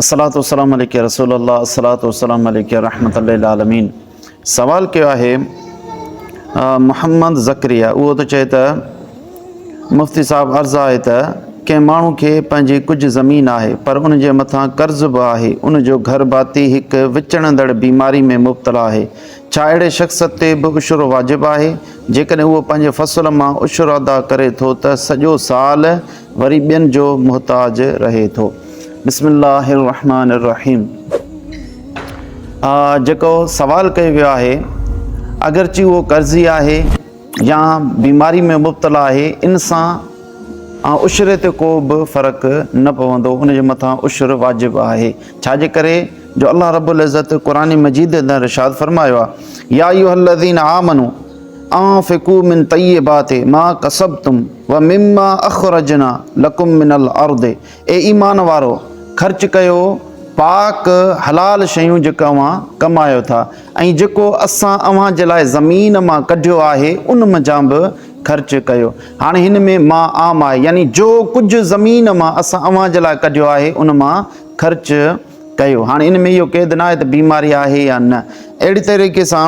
अस्सलातु वस्सलामु अलैका रसूलुल्लाह अस्सलातु वस्सलामु अलैका रहमतुल लिल आलमीन। सवाल कयो आहे मोहम्मद ज़करिया, उहो त चए त मुफ्ती साहब अर्ज़ु आहे त कंहिं माण्हू खे पंहिंजी कुझु ज़मीन आहे पर उन जे मथां कर्ज़ बि आहे, उन जो घर भाती हिकु विचणंदड़ बीमारी में मुब्तला आहे। छा अहिड़े शख़्स ते बि उशरो वाजिबु आहे? जेकॾहिं उहो पंहिंजे फ़सुल मां उशरो अदा करे थो त सॼो साल वरी ॿियनि जो मुहताज रहे थो। बिस्मिल्लाहिर्रहमानिर्रहीम। जेको सवाल कयो वियो आहे, अगरची उहो कर्ज़ी आहे या बीमारी में मुब्तला आहे, इन सां उशरे ते को बि फ़र्क़ु न पवंदो, उन जे मथां उशर वाजिबु आहे। छाजे करे जो अल्लाह रब्बुल इज़्ज़त क़ुरान मजीद अंदरि इरशाद फरमायो आहे, या अय्युहल्लज़ीना आमनू अनफ़िक़ू मिन तय्यिबाति मा कसबतुम व मिम्मा अख़रजना लकुम मिनल अर्द। ए ईमान वारो, ख़र्च कयो पाक हलाल शयूं जेका अव्हां कमायो था, ऐं जेको असां अव्हां जे लाइ ज़मीन मां कढियो आहे उन मज़ा बि ख़र्च कयो। हाणे हिन में मां आम आहे, यानी जो कुझु ज़मीन मां असां अव्हां जे लाइ कढियो आहे उन मां ख़र्च कयो। हाणे इन में इहो क़ैद न आहे त बीमारी आहे या न। अहिड़ी तरीक़े सां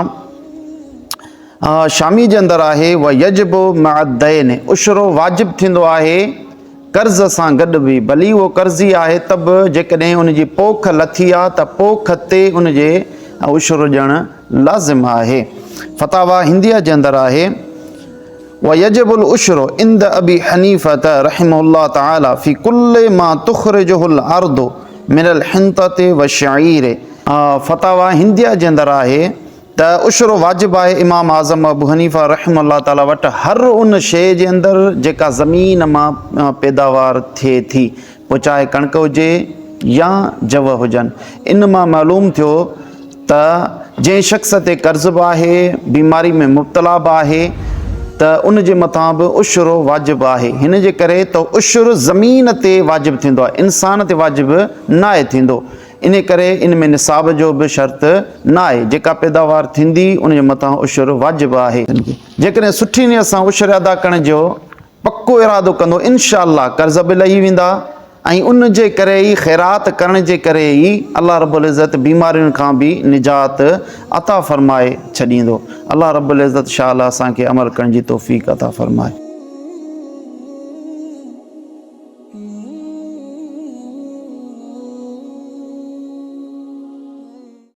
शामी जे अंदरि आहे व यजिबु मअ दैन, उशरो वाजिबु थींदो आहे कर्ज़ सां गॾु बि, भली उहो कर्ज़ी आहे त बि जेकॾहिं उन जी पोख लथी आहे त पोख ते उन जे उशरो ॾियणु लाज़िम आहे। फतावा हिंदिया जे अंदरि आहे व यजिबुल उशरो इंद अबी हनीफ़त रहमहुल्लाह तआला फी कुल्ल मा तुख़रिजुहुल अर्दु मिनल हिंतति व शईर। फतावा हिंदिया जे अंदरि आहे त उशरो वाजिबु आहे इमाम आज़म अबू हनीफ़ा रहमहुल्लाह ताला वटि हर उन शइ जे अंदरि जेका ज़मीन मां पैदावार थिए थी, पोइ चाहे कणिक हुजे या जव हुजनि। इन मां मालूम थियो त जंहिं शख़्स ते कर्ज़ बि आहे, बीमारी में मुब्तला बि आहे, त उन जे मथां बि उशरो वाजिबु आहे। हिन जे करे त उशर ज़मीन ते वाजिबु थींदो आहे, इंसान ते वाजिबु न आहे थींदो। इन करे इन में निसाब जो बि शर्त न आहे, जेका पैदावार थींदी उन जे मथां उशर वाजिबु आहे। जेकॾहिं सुठी नीयत सां उशर अदा करण जो पको इरादो कंदो, इंशा अल्लाह कर्ज़ बि लही वेंदा, ऐं उन जे करे ई ख़ैरात करण जे करे ई अल्लाह रब्बुल इज़्ज़त बीमारियुनि खां बि निजात अता फ़रमाए छॾींदो। अल्लाह रब्बुल इज़्ज़त इंशा अल्लाह असांखे अमल करण जी तौफ़ीक़ अता फ़रमाए।